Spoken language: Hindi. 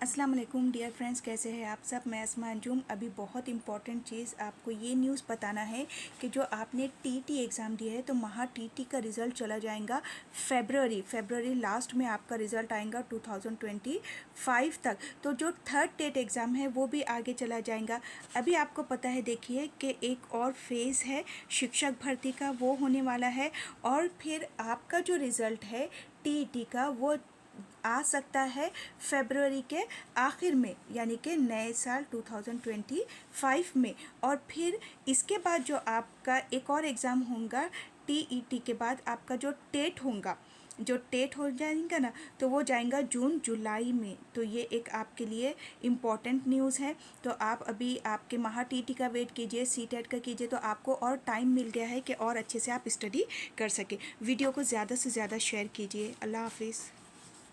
अस्सलाम वालेकुम डियर फ्रेंड्स, कैसे हैं आप सब। मैं अस्मा अंजुम। अभी बहुत इंपॉर्टेंट चीज़ आपको ये न्यूज़ बताना है कि जो आपने टीटी एग्ज़ाम दिया है तो महा टीटी का रिज़ल्ट चला जाएगा फरवरी लास्ट में आपका रिज़ल्ट आएगा 2025 तक। तो जो थर्ड टेट एग्ज़ाम है वो भी आगे चला जाएगा। अभी आपको पता है, देखिए कि एक और फेज़ है शिक्षक भर्ती का, वो होने वाला है। और फिर आपका जो रिज़ल्ट है टीटी का वो आ सकता है फरवरी के आखिर में, यानी कि नए साल 2025 में। और फिर इसके बाद जो आपका एक और एग्ज़ाम होगा टीईटी के बाद, आपका जो टेट होगा, जो टेट हो जाएगा ना, तो वो जाएगा जून जुलाई में। तो ये एक आपके लिए इम्पॉर्टेंट न्यूज़ है। तो आप अभी आपके महा टीटी का वेट कीजिए, सी टेट का कीजिए, तो आपको और टाइम मिल गया है कि और अच्छे से आप स्टडी कर सके। वीडियो को ज़्यादा से ज़्यादा शेयर कीजिए। अल्लाह हाफिज़।